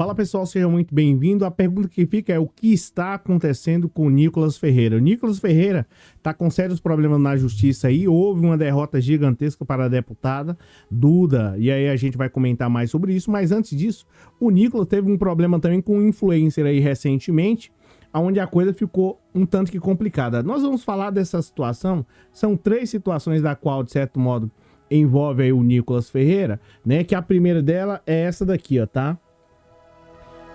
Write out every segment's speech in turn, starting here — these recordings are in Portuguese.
Fala pessoal, seja muito bem-vindo. A pergunta que fica é: o que está acontecendo com o Nicolas Ferreira? O Nicolas Ferreira está com sérios problemas na justiça aí. Houve uma derrota gigantesca para a deputada Duda, e aí a gente vai comentar mais sobre isso. Mas antes disso, o Nicolas teve um problema também com um influencer aí recentemente, onde a coisa ficou um tanto que complicada. Nós vamos falar dessa situação. São 3 situações da qual, de certo modo, envolve aí o Nicolas Ferreira, né? Que a primeira dela é essa daqui, ó, tá?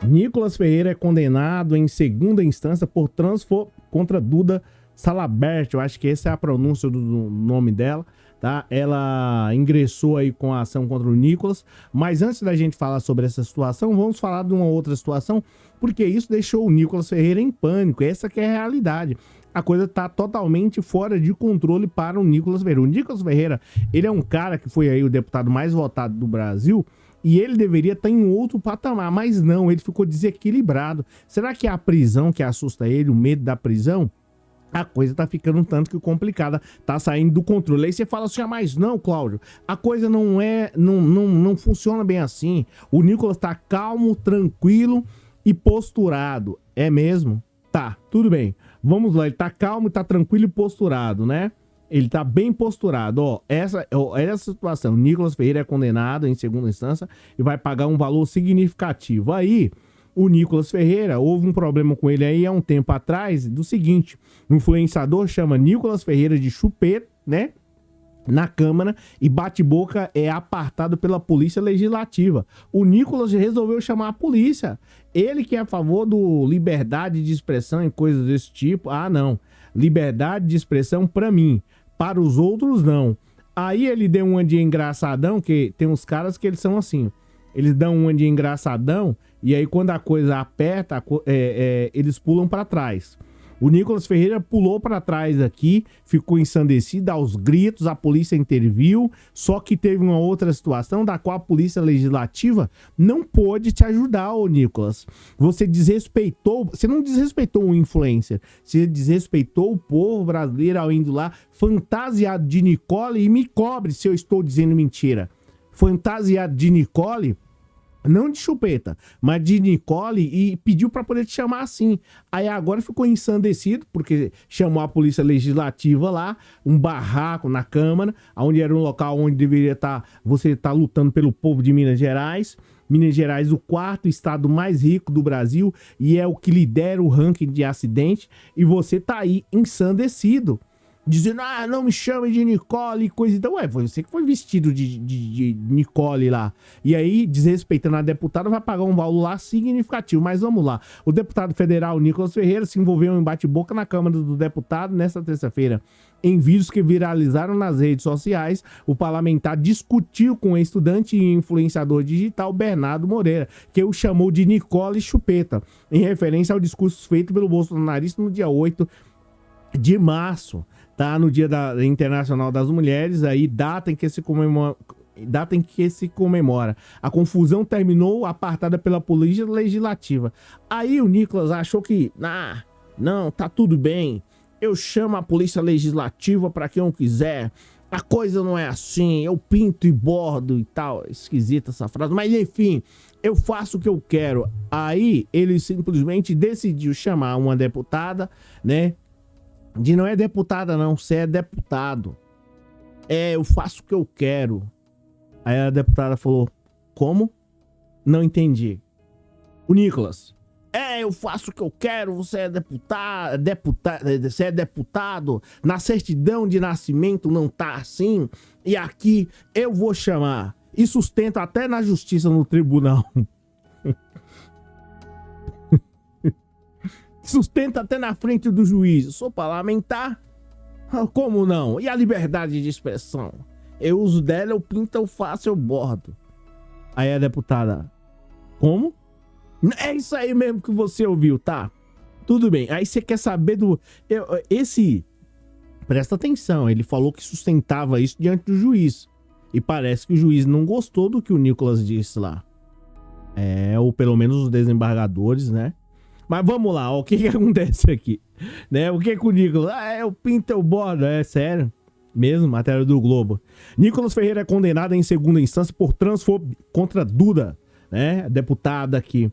Nicolas Ferreira é condenado em segunda instância por transfobia contra Duda Salabert. Eu acho que essa é a pronúncia do nome dela, tá? Ela ingressou aí com a ação contra o Nicolas. Mas antes da gente falar sobre essa situação, vamos falar de uma outra situação, porque isso deixou o Nicolas Ferreira em pânico. Essa que é a realidade. A coisa tá totalmente fora de controle para o Nicolas Ferreira. O Nicolas Ferreira, ele é um cara que foi aí o deputado mais votado do Brasil, e ele deveria estar em outro patamar, mas não, ele ficou desequilibrado. Será que é a prisão que assusta ele, o medo da prisão? A coisa tá ficando um tanto que complicada, tá saindo do controle. Aí você fala assim: ah, mas não, Cláudio, a coisa não funciona bem assim. O Nicolas tá calmo, tranquilo e posturado. É mesmo? Tá, tudo bem. Vamos lá, ele tá calmo, tá tranquilo e posturado, né? Ele tá bem posturado, ó. Essa situação, o Nicolas Ferreira é condenado em segunda instância e vai pagar um valor significativo. Aí, o Nicolas Ferreira, houve um problema com ele aí há um tempo atrás, do seguinte: o influenciador chama Nicolas Ferreira de chupeta, né? Na Câmara, e bate-boca é apartado pela Polícia Legislativa. O Nicolas resolveu chamar a polícia. Ele que é a favor do liberdade de expressão e coisas desse tipo. Ah, não. Liberdade de expressão pra mim. Para os outros, não. Aí ele deu uma de engraçadão, que tem uns caras que eles são assim. Eles dão uma de engraçadão, e aí quando a coisa aperta, eles pulam pra trás. O Nicolas Ferreira pulou para trás aqui, ficou ensandecido aos gritos, a polícia interviu, só que teve uma outra situação da qual a Polícia Legislativa não pôde te ajudar, ô Nicolas. Você não desrespeitou um influencer, você desrespeitou o povo brasileiro ao indo lá fantasiado de Nicole, e me cobre se eu estou dizendo mentira. Fantasiado de Nicole, não de chupeta, mas de Nicole, e pediu para poder te chamar assim. Aí agora ficou ensandecido, porque chamou a Polícia Legislativa lá, um barraco na Câmara, onde era um local onde deveria estar, você tá lutando pelo povo de Minas Gerais. Minas Gerais, o 4º estado mais rico do Brasil, e é o que lidera o ranking de acidente, e você tá aí ensandecido, dizendo: ah, não me chame de Nicole e coisa. Então, foi você que foi vestido de Nicole lá. E aí, desrespeitando a deputada, vai pagar um valor lá significativo. Mas vamos lá. O deputado federal Nicolas Ferreira se envolveu em bate-boca na Câmara do Deputado nesta terça-feira. Em vídeos que viralizaram nas redes sociais, o parlamentar discutiu com o estudante e influenciador digital Bernardo Moreira, que o chamou de Nicole Chupeta, em referência ao discurso feito pelo bolsonarista no dia 8 de março. Tá, no Dia Internacional das Mulheres, aí data em que se comemora. A confusão terminou apartada pela Polícia Legislativa. Aí o Nicolas achou que, não, tá tudo bem. Eu chamo a Polícia Legislativa para quem eu quiser. A coisa não é assim, eu pinto e bordo e tal. Esquisita essa frase, mas enfim, eu faço o que eu quero. Aí ele simplesmente decidiu chamar uma deputada, né? Não é deputada não, você é deputado. Eu faço o que eu quero. Aí a deputada falou: como? Não entendi. O Nicolas: eu faço o que eu quero, você é você é deputado, na certidão de nascimento não tá assim, e aqui eu vou chamar. E sustenta até na justiça, no tribunal. Sustenta até na frente do juiz. Sou parlamentar? Como não? E a liberdade de expressão? Eu uso dela, eu pinto, eu faço, eu bordo. Aí a deputada: como? É isso aí mesmo que você ouviu, tá? Tudo bem. Aí você quer saber do... Presta atenção, ele falou que sustentava isso diante do juiz. E parece que o juiz não gostou do que o Nicolas disse lá. Ou pelo menos os desembargadores, né? Mas vamos lá, ó, o que acontece aqui? Né? O que o Nicolas... eu pinto, eu bordo. É sério? Mesmo? Matéria do Globo. Nicolas Ferreira é condenado em segunda instância por transfobia contra Duda né? A deputada aqui.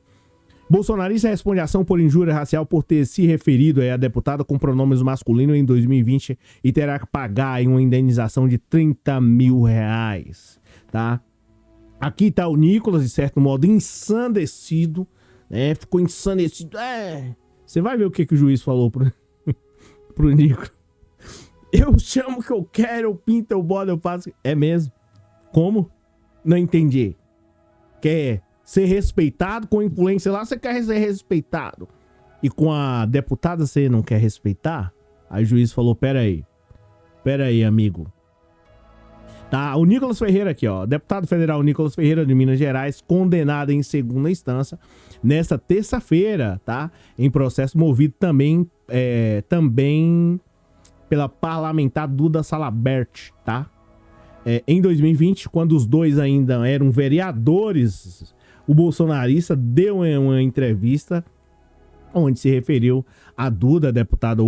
Bolsonarista responde a ação por injúria racial por ter se referido a deputada com pronomes masculinos em 2020 e terá que pagar aí uma indenização de R$30 mil, tá? Aqui tá o Nicolas, de certo modo, ensandecido, né? Ficou ensandecido. Você vai ver o que o juiz falou pro Nicolas. Eu chamo o que eu quero, eu pinto, eu boto, eu faço. É mesmo? Como? Não entendi. Quer ser respeitado com influência lá, você quer ser respeitado. E com a deputada você não quer respeitar? Aí o juiz falou, pera aí, amigo. Tá, o Nicolas Ferreira aqui, ó, deputado federal Nicolas Ferreira de Minas Gerais, condenado em segunda instância nesta terça-feira, tá? Em processo movido também pela parlamentar Duda Salabert, tá? Em 2020, quando os dois ainda eram vereadores, o bolsonarista deu uma entrevista onde se referiu a Duda, deputada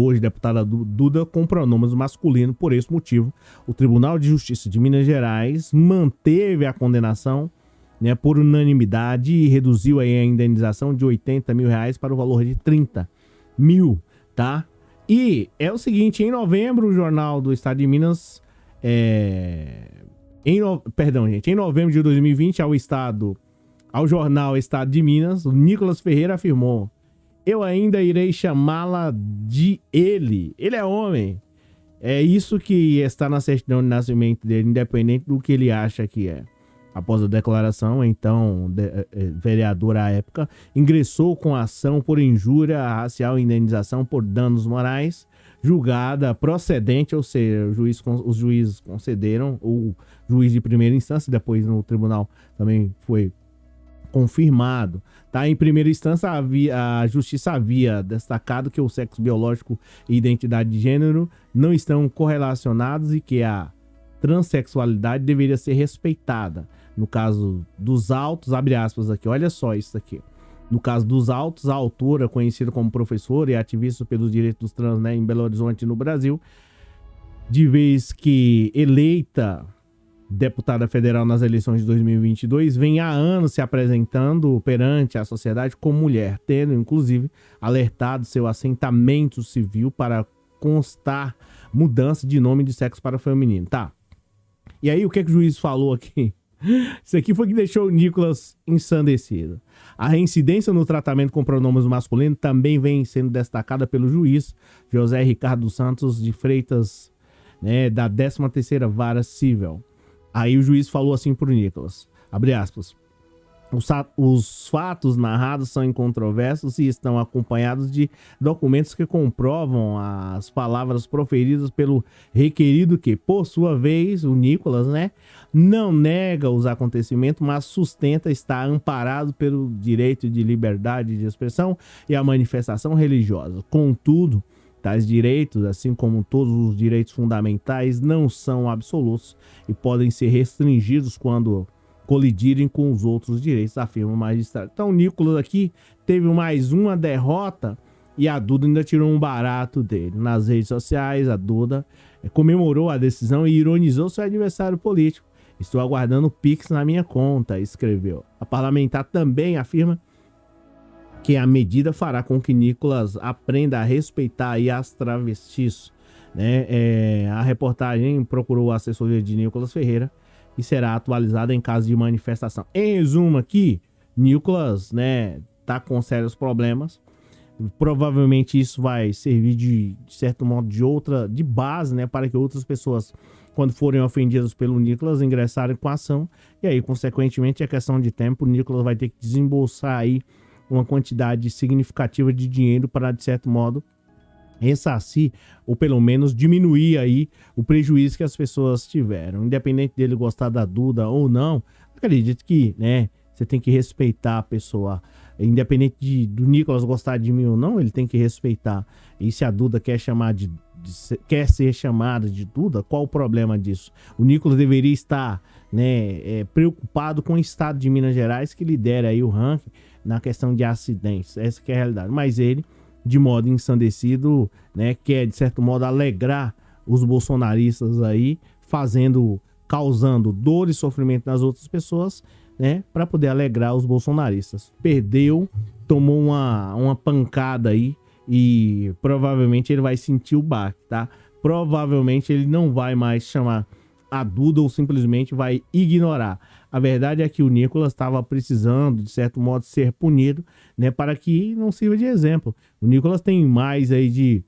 Duda, com pronomes masculinos. Por esse motivo, o Tribunal de Justiça de Minas Gerais manteve a condenação, né, por unanimidade e reduziu aí a indenização de R$80 mil para o valor de 30 mil, tá? E é o seguinte, em novembro, o Jornal do Estado de Minas... em novembro de 2020, ao jornal Estado de Minas, o Nicolas Ferreira afirmou: eu ainda irei chamá-la de ele. Ele é homem. É isso que está na certidão de nascimento dele, independente do que ele acha que é. Após a declaração, então, vereador à época, ingressou com ação por injúria racial e indenização por danos morais, julgada procedente, ou seja, os juízes concederam, o juiz de primeira instância, depois no tribunal também foi confirmado, tá? Em primeira instância, a justiça havia destacado que o sexo biológico e identidade de gênero não estão correlacionados e que a transexualidade deveria ser respeitada. No caso dos autos, abre aspas aqui, olha só isso aqui. No caso dos autos, a autora, conhecida como professora e ativista pelos direitos dos trans, né, em Belo Horizonte, no Brasil, de vez que eleita deputada federal nas eleições de 2022, vem há anos se apresentando perante a sociedade como mulher, tendo, inclusive, alertado seu assentamento civil para constar mudança de nome de sexo para feminino. Tá. E aí, o que o juiz falou aqui? Isso aqui foi que deixou o Nicolas ensandecido. A reincidência no tratamento com pronomes masculinos também vem sendo destacada pelo juiz José Ricardo Santos de Freitas, né, da 13ª Vara Civil. Aí o juiz falou assim pro Nicolas, abre aspas, os fatos narrados são incontroversos e estão acompanhados de documentos que comprovam as palavras proferidas pelo requerido que, por sua vez, o Nicolas, né, não nega os acontecimentos, mas sustenta estar amparado pelo direito de liberdade de expressão e a manifestação religiosa. Contudo, tais direitos, assim como todos os direitos fundamentais, não são absolutos e podem ser restringidos quando colidirem com os outros direitos, afirma o magistrado. Então, o Nicolas aqui teve mais uma derrota e a Duda ainda tirou um barato dele. Nas redes sociais, a Duda comemorou a decisão e ironizou seu adversário político. Estou aguardando o Pix na minha conta, escreveu. A parlamentar também afirma que a medida fará com que Nicolas aprenda a respeitar aí as travestis, né? A reportagem procurou a assessoria de Nicolas Ferreira e será atualizada em caso de manifestação. Em resumo aqui, Nicolas, né, tá com sérios problemas. Provavelmente isso vai servir de certo modo de base, né, para que outras pessoas, quando forem ofendidas pelo Nicolas, ingressarem com a ação. E aí, consequentemente, é questão de tempo. O Nicolas vai ter que desembolsar aí uma quantidade significativa de dinheiro para, de certo modo, ressarcir ou pelo menos diminuir aí o prejuízo que as pessoas tiveram. Independente dele gostar da Duda ou não, acredito que, né, você tem que respeitar a pessoa. Independente do Nicolas gostar de mim ou não, ele tem que respeitar. E se a Duda quer ser chamada de Duda, qual o problema disso? O Nicolas deveria estar, né, preocupado com o estado de Minas Gerais, que lidera aí o ranking na questão de acidentes. Essa que é a realidade. Mas ele, de modo ensandecido, né, quer, de certo modo, alegrar os bolsonaristas aí, causando dor e sofrimento nas outras pessoas, né, para poder alegrar os bolsonaristas. Perdeu, tomou uma pancada aí e provavelmente ele vai sentir o baque, tá? Provavelmente ele não vai mais chamar a Duda ou simplesmente vai ignorar. A verdade é que o Nicolas estava precisando, de certo modo, ser punido, né, para que não sirva de exemplo. O Nicolas tem mais aí de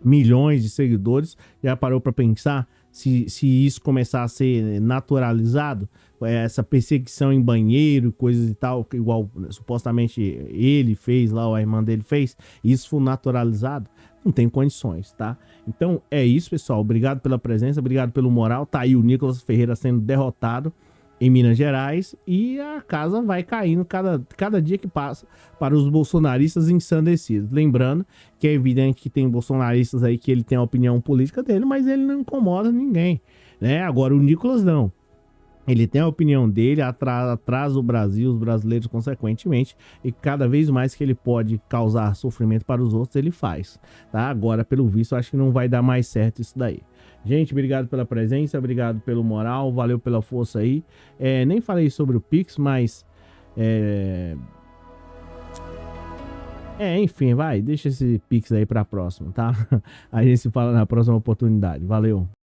milhões de seguidores. Já parou para pensar se isso começar a ser naturalizado? Essa perseguição em banheiro, coisas e tal, igual supostamente ele fez lá, ou a irmã dele fez, isso for naturalizado, não tem condições, tá? Então é isso, pessoal. Obrigado pela presença, obrigado pelo moral. Tá aí o Nicolas Ferreira sendo derrotado em Minas Gerais e a casa vai caindo cada dia que passa para os bolsonaristas ensandecidos. Lembrando que é evidente que tem bolsonaristas aí que ele tem a opinião política dele, mas ele não incomoda ninguém, né? Agora o Nicolas não. Ele tem a opinião dele, atrasa o Brasil, os brasileiros consequentemente, e cada vez mais que ele pode causar sofrimento para os outros, ele faz, tá? Agora, pelo visto, acho que não vai dar mais certo isso daí. Gente, obrigado pela presença, obrigado pelo moral, valeu pela força aí. Nem falei sobre o Pix, mas... enfim, vai, deixa esse Pix aí pra próxima, tá? A gente se fala na próxima oportunidade. Valeu!